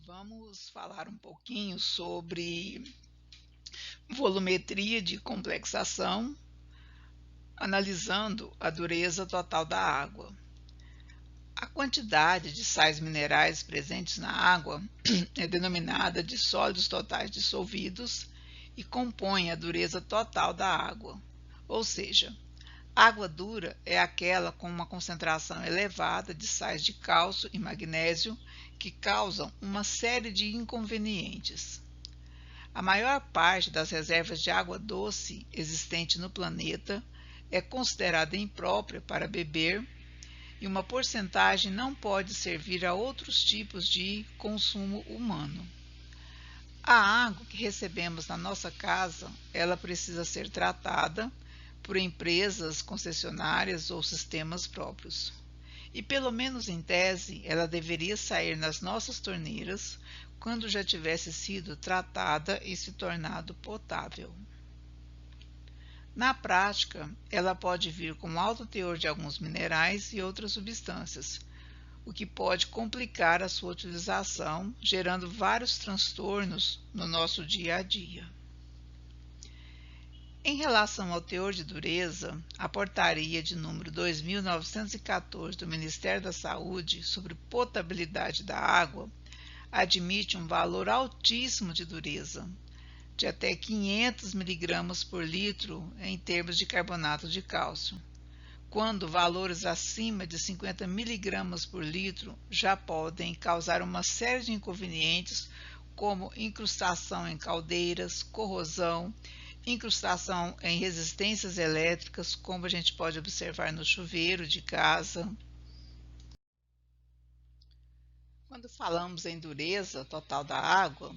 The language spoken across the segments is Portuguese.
Vamos falar um pouquinho sobre volumetria de complexação, analisando a dureza total da água. A quantidade de sais minerais presentes na água é denominada de sólidos totais dissolvidos e compõe a dureza total da água. Ou seja, água dura é aquela com uma concentração elevada de sais de cálcio e magnésio que causam uma série de inconvenientes. A maior parte das reservas de água doce existente no planeta é considerada imprópria para beber e uma porcentagem não pode servir a outros tipos de consumo humano. A água que recebemos na nossa casa, ela precisa ser tratada por empresas concessionárias ou sistemas próprios. E pelo menos em tese, ela deveria sair nas nossas torneiras quando já tivesse sido tratada e se tornado potável. Na prática, ela pode vir com alto teor de alguns minerais e outras substâncias, o que pode complicar a sua utilização, gerando vários transtornos no nosso dia a dia. Em relação ao teor de dureza, a portaria de número 2914 do Ministério da Saúde sobre potabilidade da água admite um valor altíssimo de dureza, de até 500 mg por litro em termos de carbonato de cálcio, quando valores acima de 50 mg por litro já podem causar uma série de inconvenientes, como incrustação em caldeiras, corrosão, incrustação em resistências elétricas, como a gente pode observar no chuveiro de casa. Quando falamos em dureza total da água,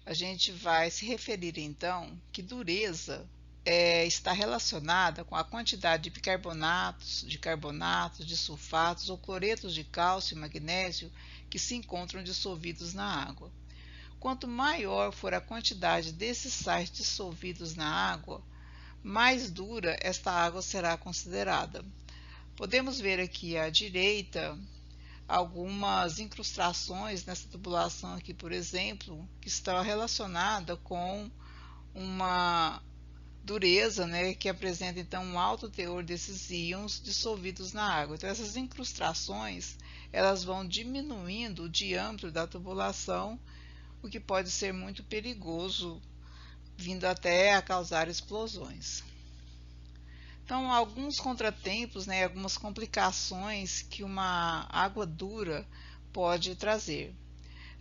a gente vai se referir então que dureza está relacionada com a quantidade de bicarbonatos, de carbonatos, de sulfatos ou cloretos de cálcio e magnésio que se encontram dissolvidos na água. Quanto maior for a quantidade desses sais dissolvidos na água, mais dura esta água será considerada. Podemos ver aqui à direita algumas incrustações nessa tubulação aqui, por exemplo, que está relacionada com uma dureza, que apresenta então um alto teor desses íons dissolvidos na água. Então essas incrustações, elas vão diminuindo o diâmetro da tubulação, o que pode ser muito perigoso, vindo até a causar explosões. Então, alguns contratempos, algumas complicações que uma água dura pode trazer.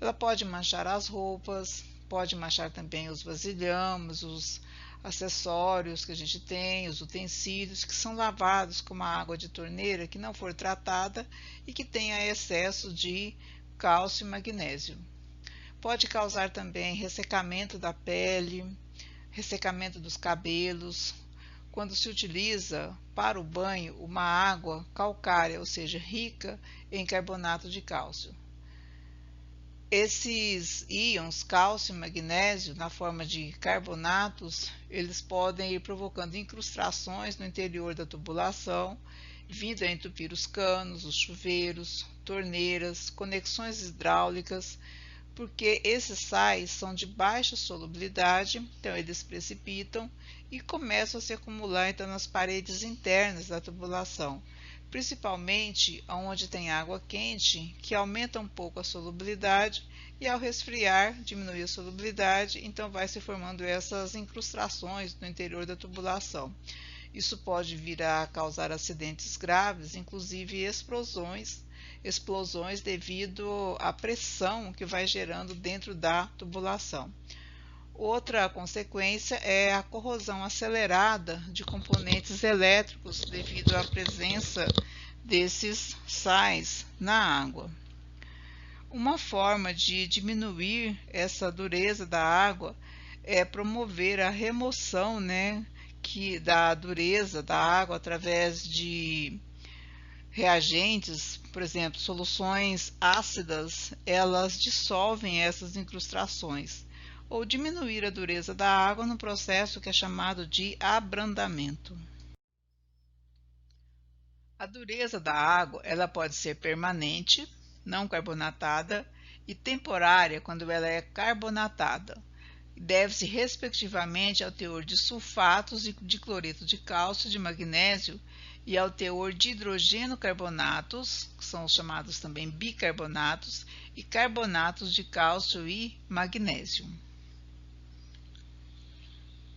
Ela pode manchar as roupas, pode manchar também os vasilhames, os acessórios que a gente tem, os utensílios que são lavados com uma água de torneira que não for tratada e que tenha excesso de cálcio e magnésio. Pode causar também ressecamento da pele, ressecamento dos cabelos, quando se utiliza para o banho uma água calcária, ou seja, rica em carbonato de cálcio. Esses íons, cálcio e magnésio, na forma de carbonatos, eles podem ir provocando incrustações no interior da tubulação, vindo a entupir os canos, os chuveiros, torneiras, conexões hidráulicas, porque esses sais são de baixa solubilidade, então eles precipitam e começam a se acumular então nas paredes internas da tubulação, principalmente onde tem água quente, que aumenta um pouco a solubilidade e ao resfriar diminui a solubilidade, então vai se formando essas incrustações no interior da tubulação. Isso pode vir a causar acidentes graves, inclusive explosões devido à pressão que vai gerando dentro da tubulação. Outra consequência é a corrosão acelerada de componentes elétricos devido à presença desses sais na água. Uma forma de diminuir essa dureza da água é promover a remoção da dureza da água através de reagentes, por exemplo, soluções ácidas, elas dissolvem essas incrustações, ou diminuir a dureza da água no processo que é chamado de abrandamento. A dureza da água, ela pode ser permanente, não carbonatada, e temporária quando ela é carbonatada. Deve-se respectivamente ao teor de sulfatos de cloreto de cálcio e de magnésio e ao teor de hidrogeno carbonatos, que são os chamados também bicarbonatos, e carbonatos de cálcio e magnésio.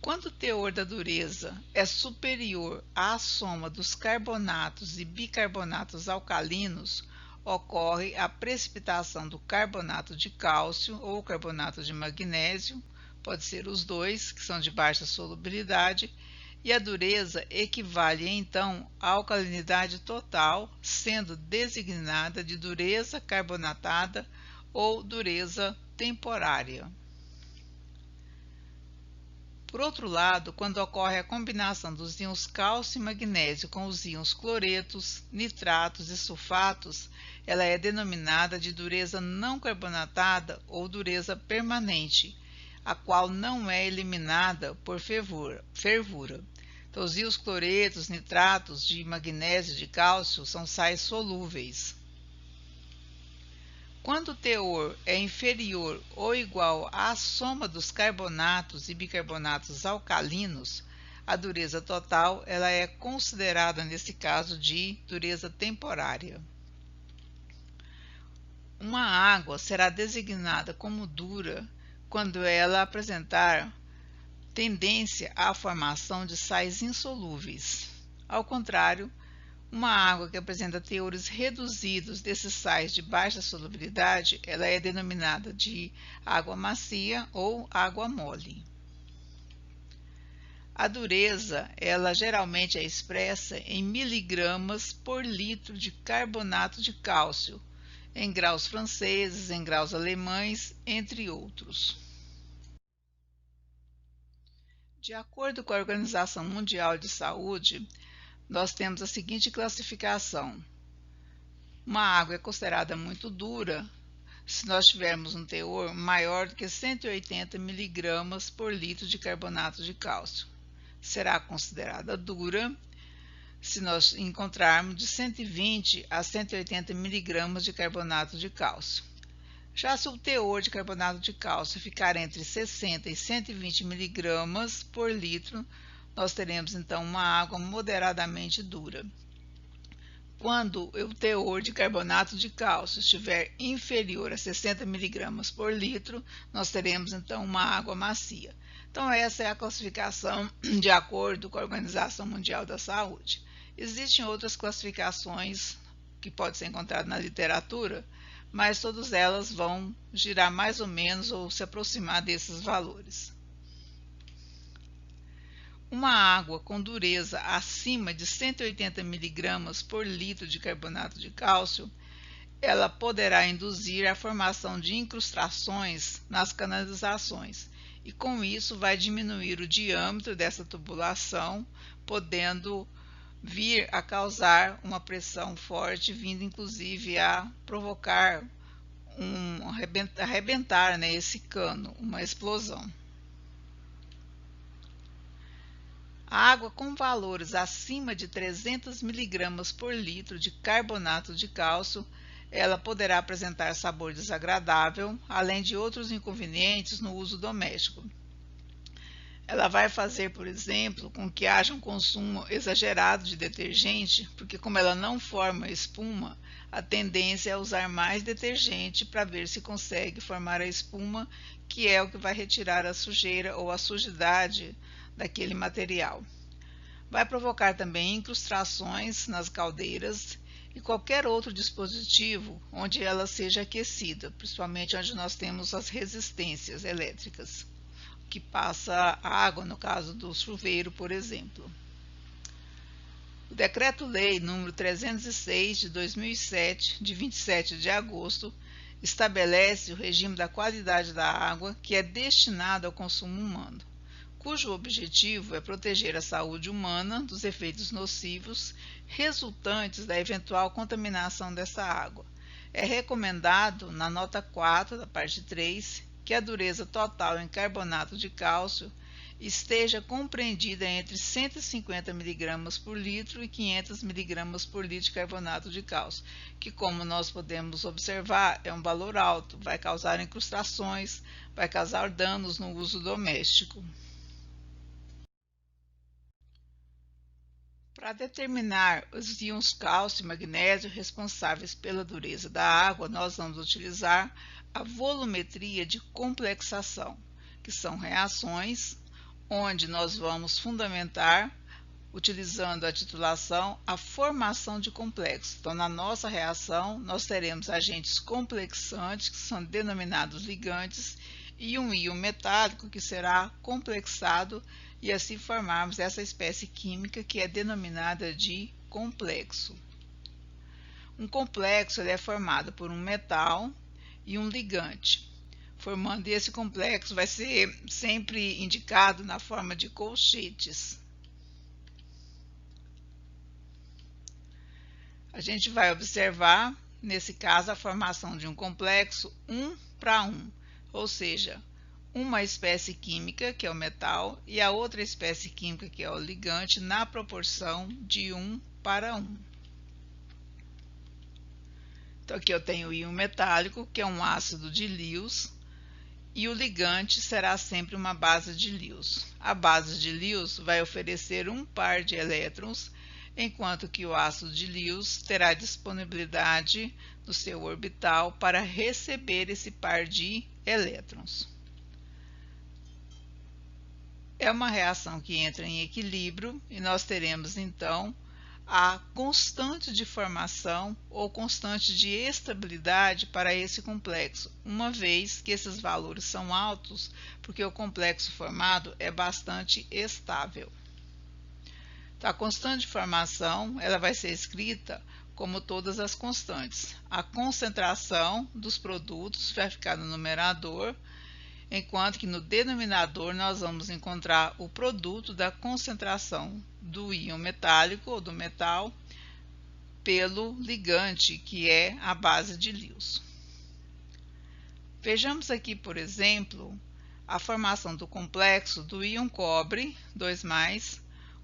Quando o teor da dureza é superior à soma dos carbonatos e bicarbonatos alcalinos, ocorre a precipitação do carbonato de cálcio ou carbonato de magnésio, pode ser os dois, que são de baixa solubilidade, e a dureza equivale então à alcalinidade total, sendo designada de dureza carbonatada ou dureza temporária. Por outro lado, quando ocorre a combinação dos íons cálcio e magnésio com os íons cloretos, nitratos e sulfatos, ela é denominada de dureza não carbonatada ou dureza permanente, a qual não é eliminada por fervura. Então, os íons cloretos, nitratos de magnésio e de cálcio são sais solúveis. Quando o teor é inferior ou igual à soma dos carbonatos e bicarbonatos alcalinos, a dureza total ela é considerada, nesse caso, de dureza temporária. Uma água será designada como dura quando ela apresentar tendência à formação de sais insolúveis. Ao contrário, uma água que apresenta teores reduzidos desses sais de baixa solubilidade, ela é denominada de água macia ou água mole. A dureza, ela geralmente é expressa em miligramas por litro de carbonato de cálcio, em graus franceses, em graus alemães, entre outros. De acordo com a Organização Mundial de Saúde, nós temos a seguinte classificação. Uma água é considerada muito dura se nós tivermos um teor maior do que 180 miligramas por litro de carbonato de cálcio. Será considerada dura se nós encontrarmos de 120 a 180 miligramas de carbonato de cálcio. Já se o teor de carbonato de cálcio ficar entre 60 e 120 miligramas por litro, nós teremos então uma água moderadamente dura. Quando o teor de carbonato de cálcio estiver inferior a 60 miligramas por litro, nós teremos então uma água macia. Então essa é a classificação de acordo com a Organização Mundial da Saúde. Existem outras classificações que podem ser encontradas na literatura, mas todas elas vão girar mais ou menos ou se aproximar desses valores. Uma água com dureza acima de 180 mg por litro de carbonato de cálcio, ela poderá induzir a formação de incrustações nas canalizações, e com isso vai diminuir o diâmetro dessa tubulação, podendo vir a causar uma pressão forte, vindo inclusive a provocar arrebentar, esse cano, uma explosão. A água com valores acima de 300 mg por litro de carbonato de cálcio, ela poderá apresentar sabor desagradável, além de outros inconvenientes no uso doméstico. Ela vai fazer, por exemplo, com que haja um consumo exagerado de detergente, porque como ela não forma espuma, a tendência é usar mais detergente para ver se consegue formar a espuma, que é o que vai retirar a sujeira ou a sujidade daquele material. Vai provocar também incrustações nas caldeiras e qualquer outro dispositivo onde ela seja aquecida, principalmente onde nós temos as resistências elétricas, que passa água, no caso do chuveiro, por exemplo. O Decreto-Lei número 306 de 2007, de 27 de agosto, estabelece o regime da qualidade da água que é destinada ao consumo humano, cujo objetivo é proteger a saúde humana dos efeitos nocivos resultantes da eventual contaminação dessa água. É recomendado, na nota 4 da parte 3, que a dureza total em carbonato de cálcio esteja compreendida entre 150 mg por litro e 500 mg por litro de carbonato de cálcio, que, como nós podemos observar, é um valor alto, vai causar incrustações, vai causar danos no uso doméstico. Para determinar os íons cálcio e magnésio responsáveis pela dureza da água, nós vamos utilizar a volumetria de complexação, que são reações onde nós vamos fundamentar, utilizando a titulação, a formação de complexos. Então, na nossa reação, nós teremos agentes complexantes, que são denominados ligantes, e um íon metálico, que será complexado, e assim formarmos essa espécie química que é denominada de complexo. Um complexo ele é formado por um metal e um ligante. Formando esse complexo, vai ser sempre indicado na forma de colchetes. A gente vai observar, nesse caso, a formação de um complexo 1 para 1, ou seja, uma espécie química, que é o metal, e a outra espécie química, que é o ligante, na proporção de 1 para 1. Então, aqui eu tenho o íon metálico, que é um ácido de Lewis, e o ligante será sempre uma base de Lewis. A base de Lewis vai oferecer um par de elétrons, enquanto que o ácido de Lewis terá disponibilidade no seu orbital para receber esse par de elétrons. É uma reação que entra em equilíbrio e nós teremos então a constante de formação ou constante de estabilidade para esse complexo, uma vez que esses valores são altos, porque o complexo formado é bastante estável. Então, a constante de formação ela vai ser escrita como todas as constantes. A concentração dos produtos vai ficar no numerador, enquanto que no denominador nós vamos encontrar o produto da concentração do íon metálico ou do metal pelo ligante, que é a base de Lewis. Vejamos aqui, por exemplo, a formação do complexo do íon cobre 2+,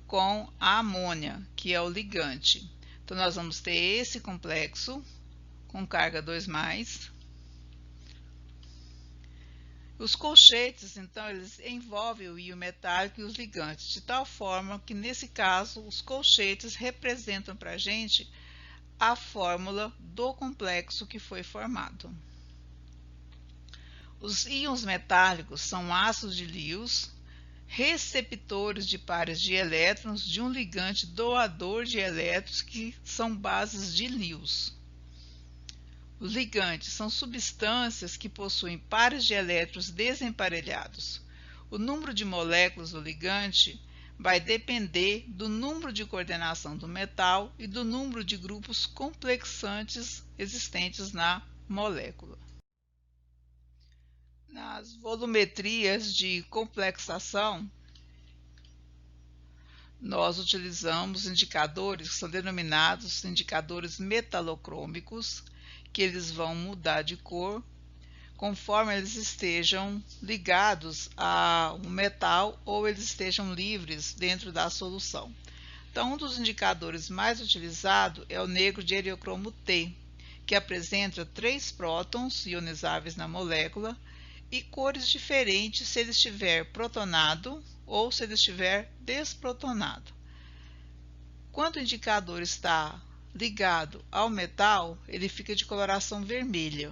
com a amônia, que é o ligante. Então, nós vamos ter esse complexo com carga 2+. Os colchetes, então, eles envolvem o íon metálico e os ligantes, de tal forma que, nesse caso, os colchetes representam para a gente a fórmula do complexo que foi formado. Os íons metálicos são ácidos de Lewis, receptores de pares de elétrons de um ligante doador de elétrons, que são bases de Lewis. Os ligantes são substâncias que possuem pares de elétrons desemparelhados. O número de moléculas do ligante vai depender do número de coordenação do metal e do número de grupos complexantes existentes na molécula. Nas volumetrias de complexação, nós utilizamos indicadores que são denominados indicadores metalocrômicos, que eles vão mudar de cor conforme eles estejam ligados a um metal ou eles estejam livres dentro da solução. Então, um dos indicadores mais utilizados é o negro de heliocromo T, que apresenta 3 prótons ionizáveis na molécula e cores diferentes se ele estiver protonado ou se ele estiver desprotonado. Quando o indicador está ligado ao metal, ele fica de coloração vermelha.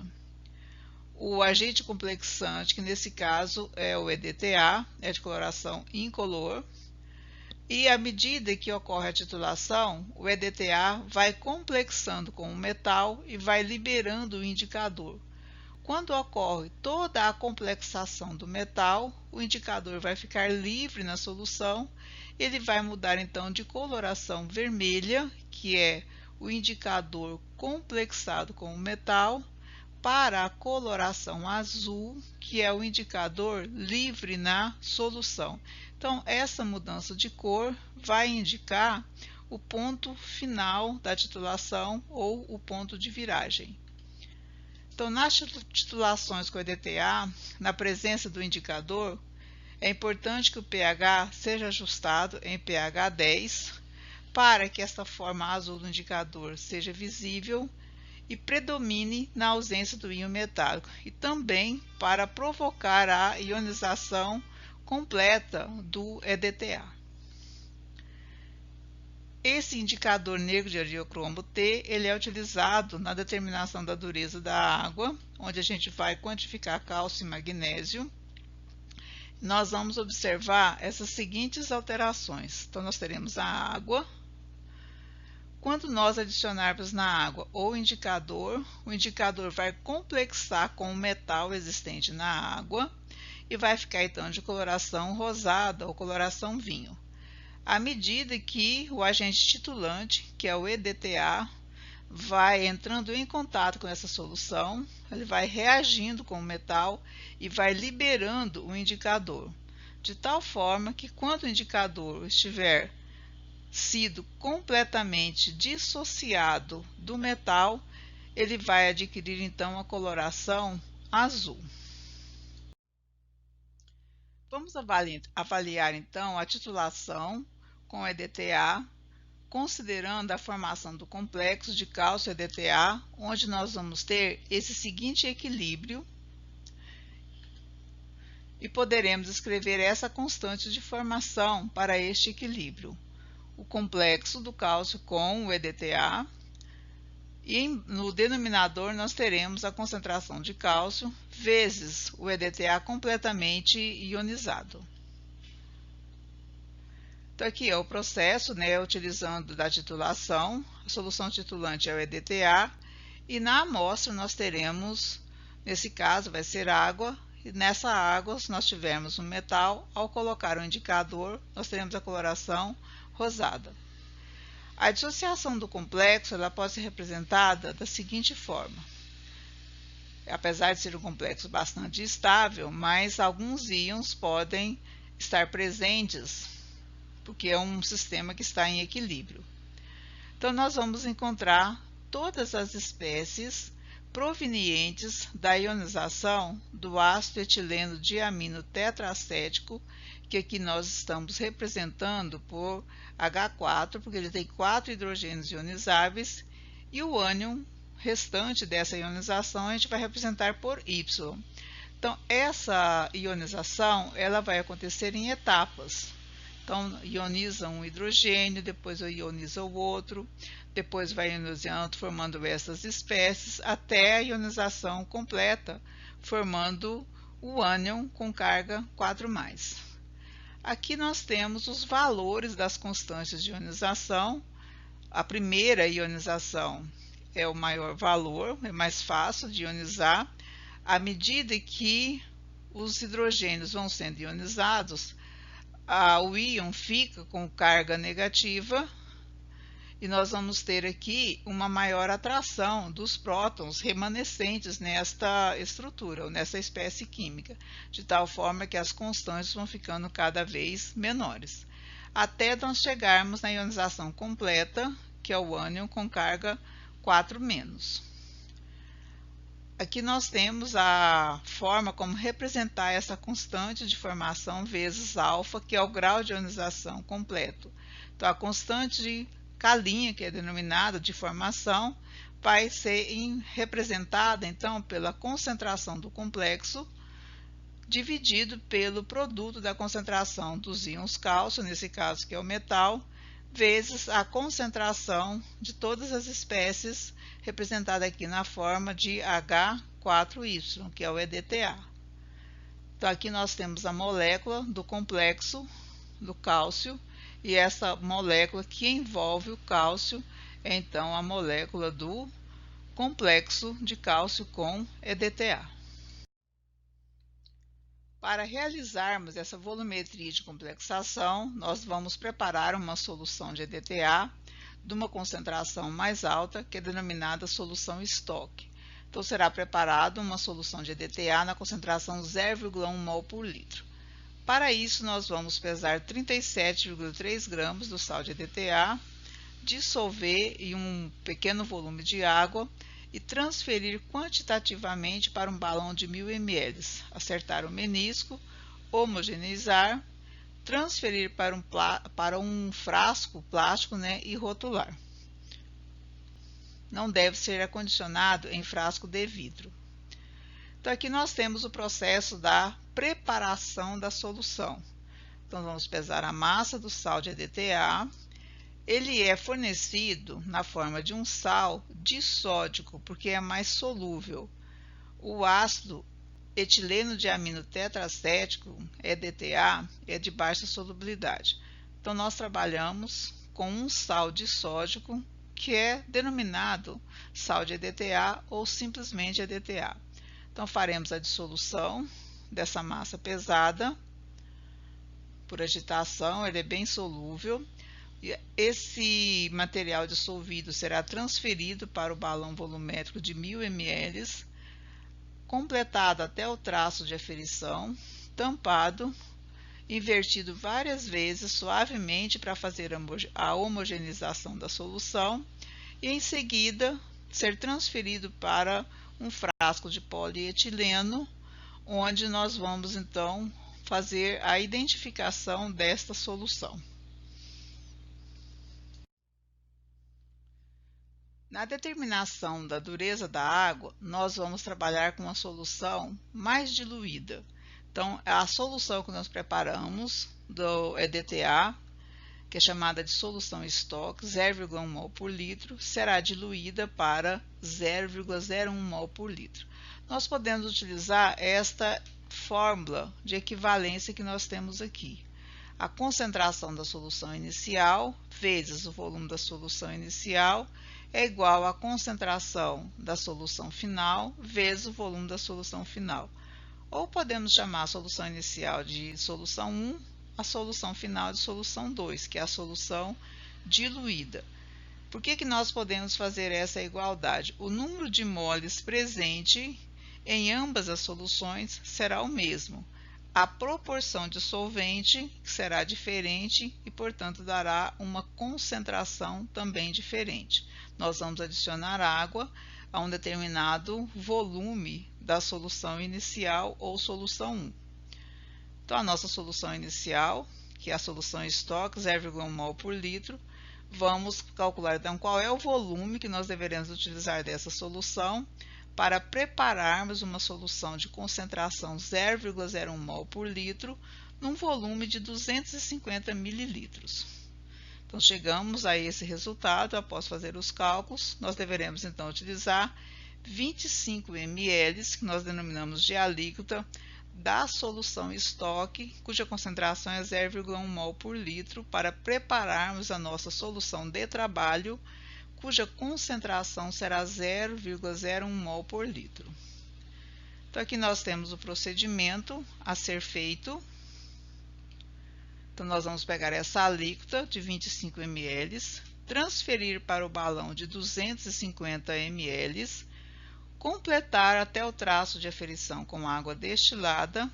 O agente complexante, que nesse caso é o EDTA, é de coloração incolor. E à medida que ocorre a titulação, o EDTA vai complexando com o metal e vai liberando o indicador. Quando ocorre toda a complexação do metal, o indicador vai ficar livre na solução, ele vai mudar então de coloração vermelha, que é o indicador complexado com o metal, para a coloração azul, que é o indicador livre na solução. Então, essa mudança de cor vai indicar o ponto final da titulação ou o ponto de viragem. Então, nas titulações com EDTA, na presença do indicador, É importante que o pH seja ajustado em pH 10 para que esta forma azul do indicador seja visível e predomine na ausência do íon metálico, e também para provocar a ionização completa do EDTA. Esse indicador negro de adiocromo T, ele é utilizado na determinação da dureza da água, onde a gente vai quantificar cálcio e magnésio. Nós vamos observar essas seguintes alterações. Então, nós teremos a água. Quando nós adicionarmos na água o indicador vai complexar com o metal existente na água e vai ficar então de coloração rosada ou coloração vinho. À medida que o agente titulante, que é o EDTA, vai entrando em contato com essa solução, ele vai reagindo com o metal e vai liberando o indicador, de tal forma que quando o indicador estiver sido completamente dissociado do metal, ele vai adquirir então a coloração azul. Vamos avaliar então a titulação com EDTA, considerando a formação do complexo de cálcio EDTA, onde nós vamos ter esse seguinte equilíbrio e poderemos escrever essa constante de formação para este equilíbrio. O complexo do cálcio com o EDTA, e no denominador nós teremos a concentração de cálcio vezes o EDTA completamente ionizado. Então, aqui é o processo, utilizando da titulação, a solução titulante é o EDTA, e na amostra nós teremos, nesse caso vai ser água, e nessa água, se nós tivermos um metal, ao colocar o indicador, nós teremos a coloração rosada. A dissociação do complexo ela pode ser representada da seguinte forma. Apesar de ser um complexo bastante estável, mas alguns íons podem estar presentes, porque é um sistema que está em equilíbrio. Então, nós vamos encontrar todas as espécies provenientes da ionização do ácido etileno diamino tetraacético, que aqui nós estamos representando por H4, porque ele tem 4 hidrogênios ionizáveis, e o ânion restante dessa ionização a gente vai representar por Y. Então, essa ionização ela vai acontecer em etapas. Então, ioniza um hidrogênio, depois ioniza o outro, depois vai ionizando, formando essas espécies, até a ionização completa, formando o ânion com carga 4+. Aqui nós temos os valores das constantes de ionização. A primeira ionização é o maior valor, é mais fácil de ionizar. À medida que os hidrogênios vão sendo ionizados, o íon fica com carga negativa e nós vamos ter aqui uma maior atração dos prótons remanescentes nesta estrutura, ou nessa espécie química, de tal forma que as constantes vão ficando cada vez menores, até nós chegarmos na ionização completa, que é o ânion com carga 4-. Aqui nós temos a forma como representar essa constante de formação vezes alfa, que é o grau de ionização completo. Então, a constante de K', que é denominada de formação, vai ser representada, então, pela concentração do complexo, dividido pelo produto da concentração dos íons cálcio, nesse caso que é o metal, vezes a concentração de todas as espécies, representada aqui na forma de H4Y, que é o EDTA. Então, aqui nós temos a molécula do complexo do cálcio, e essa molécula que envolve o cálcio é, então, a molécula do complexo de cálcio com EDTA. Para realizarmos essa volumetria de complexação, nós vamos preparar uma solução de EDTA de uma concentração mais alta, que é denominada solução estoque. Então, será preparada uma solução de EDTA na concentração 0,1 mol por litro. Para isso, nós vamos pesar 37,3 gramas do sal de EDTA, dissolver em um pequeno volume de água e transferir quantitativamente para um balão de 1000 ml, acertar o menisco, homogeneizar, transferir para um frasco plástico, né, e rotular. Não deve ser acondicionado em frasco de vidro. Então, aqui nós temos o processo da preparação da solução. Então, vamos pesar a massa do sal de EDTA. Ele é fornecido na forma de um sal disódico, porque é mais solúvel. O ácido etileno de amino tetraacético, EDTA, é de baixa solubilidade. Então, nós trabalhamos com um sal disódico, que é denominado sal de EDTA ou simplesmente EDTA. Então, faremos a dissolução dessa massa pesada por agitação, ele é bem solúvel. Esse material dissolvido será transferido para o balão volumétrico de 1000 ml, completado até o traço de aferição, tampado, invertido várias vezes suavemente para fazer a homogeneização da solução e em seguida ser transferido para um frasco de polietileno, onde nós vamos então fazer a identificação desta solução. Na determinação da dureza da água, nós vamos trabalhar com uma solução mais diluída. Então, a solução que nós preparamos do EDTA, que é chamada de solução estoque, 0,1 mol por litro, será diluída para 0,01 mol por litro. Nós podemos utilizar esta fórmula de equivalência que nós temos aqui. A concentração da solução inicial vezes o volume da solução inicial é igual à concentração da solução final vezes o volume da solução final. Ou podemos chamar a solução inicial de solução 1, a solução final de solução 2, que é a solução diluída. Por que nós podemos fazer essa igualdade? O número de moles presente em ambas as soluções será o mesmo. A proporção de solvente será diferente e, portanto, dará uma concentração também diferente. Nós vamos adicionar água a um determinado volume da solução inicial ou solução 1. Então, a nossa solução inicial, que é a solução estoque, 0,1 mol por litro, vamos calcular então qual é o volume que nós deveremos utilizar dessa solução para prepararmos uma solução de concentração 0,01 mol por litro num volume de 250 mililitros. Então, chegamos a esse resultado após fazer os cálculos. Nós deveremos então utilizar 25 ml, que nós denominamos de alíquota, da solução estoque, cuja concentração é 0,1 mol por litro, para prepararmos a nossa solução de trabalho, cuja concentração será 0,01 mol por litro. Então, aqui nós temos o procedimento a ser feito. Então, nós vamos pegar essa alíquota de 25 ml, transferir para o balão de 250 ml, completar até o traço de aferição com água destilada,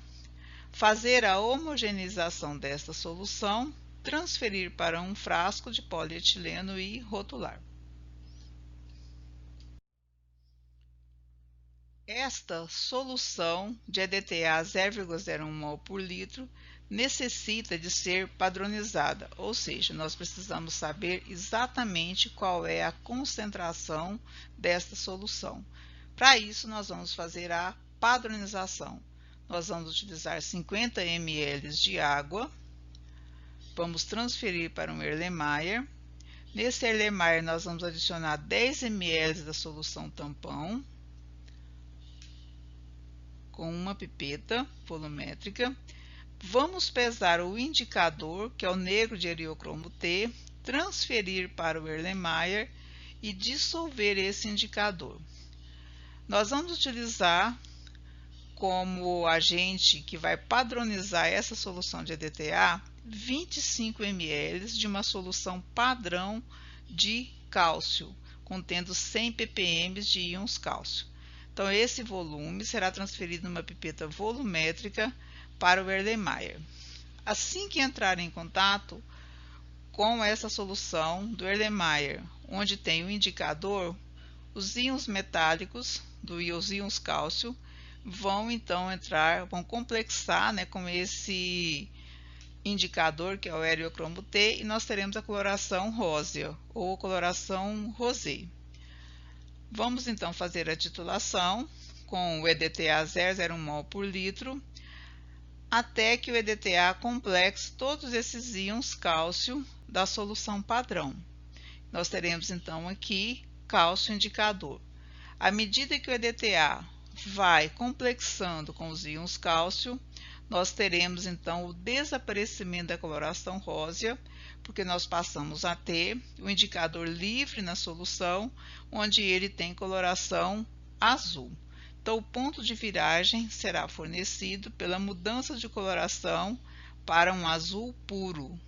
fazer a homogeneização desta solução, transferir para um frasco de polietileno e rotular. Esta solução de EDTA 0,01 mol por litro necessita de ser padronizada, ou seja, nós precisamos saber exatamente qual é a concentração desta solução. Para isso, nós vamos fazer a padronização. Nós vamos utilizar 50 ml de água, vamos transferir para um Erlenmeyer. Nesse Erlenmeyer, nós vamos adicionar 10 ml da solução tampão, com uma pipeta volumétrica. Vamos pesar o indicador, que é o negro de heliocromo T, transferir para o Erlenmeyer e dissolver esse indicador. Nós vamos utilizar como agente que vai padronizar essa solução de EDTA 25 ml de uma solução padrão de cálcio, contendo 100 ppm de íons cálcio. Então, esse volume será transferido numa pipeta volumétrica para o Erlenmeyer. Assim que entrar em contato com essa solução do Erlenmeyer, onde tem o indicador, os íons metálicos, os íons cálcio, vão então vão complexar, né, com esse indicador que é o heliocromo T, e nós teremos a coloração rósea ou coloração rosé. Vamos então fazer a titulação com o EDTA 0,01 mol por litro, até que o EDTA complexe todos esses íons cálcio da solução padrão. Nós teremos então aqui cálcio indicador. À medida que o EDTA vai complexando com os íons cálcio, nós teremos então o desaparecimento da coloração rósea, porque nós passamos a ter o indicador livre na solução, onde ele tem coloração azul. Então, o ponto de viragem será fornecido pela mudança de coloração para um azul puro.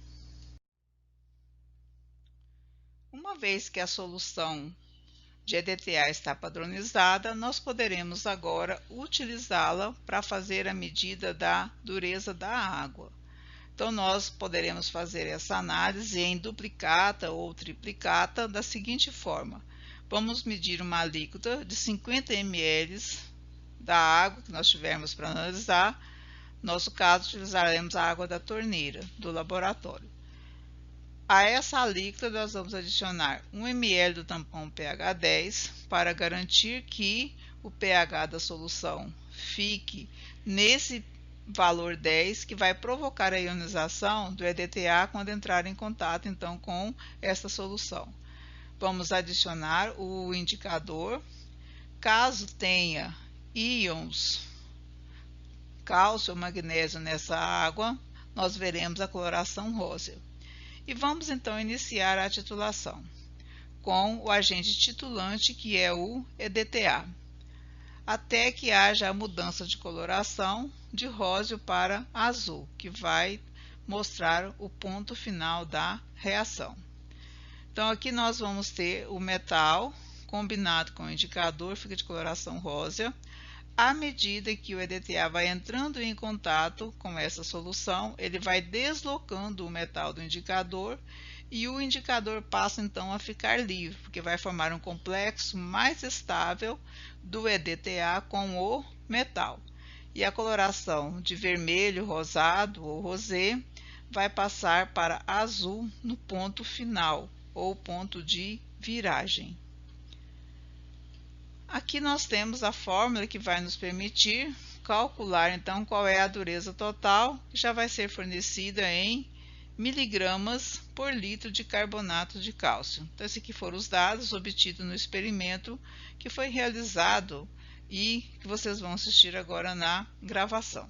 Uma vez que a solução de EDTA está padronizada, nós poderemos agora utilizá-la para fazer a medida da dureza da água. Então, nós poderemos fazer essa análise em duplicata ou triplicata da seguinte forma. Vamos medir uma alíquota de 50 ml da água que nós tivermos para analisar. No nosso caso, utilizaremos a água da torneira do laboratório. A essa alíquota, nós vamos adicionar 1 ml do tampão pH 10 para garantir que o pH da solução fique nesse valor 10, que vai provocar a ionização do EDTA quando entrar em contato então com essa solução. Vamos adicionar o indicador. Caso tenha íons cálcio ou magnésio nessa água, nós veremos a coloração rósea. E vamos então iniciar a titulação com o agente titulante, que é o EDTA, até que haja a mudança de coloração de róseo para azul, que vai mostrar o ponto final da reação. Então, aqui nós vamos ter o metal combinado com o indicador, fica de coloração rósea. À medida que o EDTA vai entrando em contato com essa solução, ele vai deslocando o metal do indicador e o indicador passa então a ficar livre, porque vai formar um complexo mais estável do EDTA com o metal. E a coloração de vermelho, rosado ou rosé vai passar para azul no ponto final, ou ponto de viragem. Aqui nós temos a fórmula que vai nos permitir calcular então qual é a dureza total, que já vai ser fornecida em miligramas por litro de carbonato de cálcio. Então, esses aqui foram os dados obtidos no experimento que foi realizado e que vocês vão assistir agora na gravação.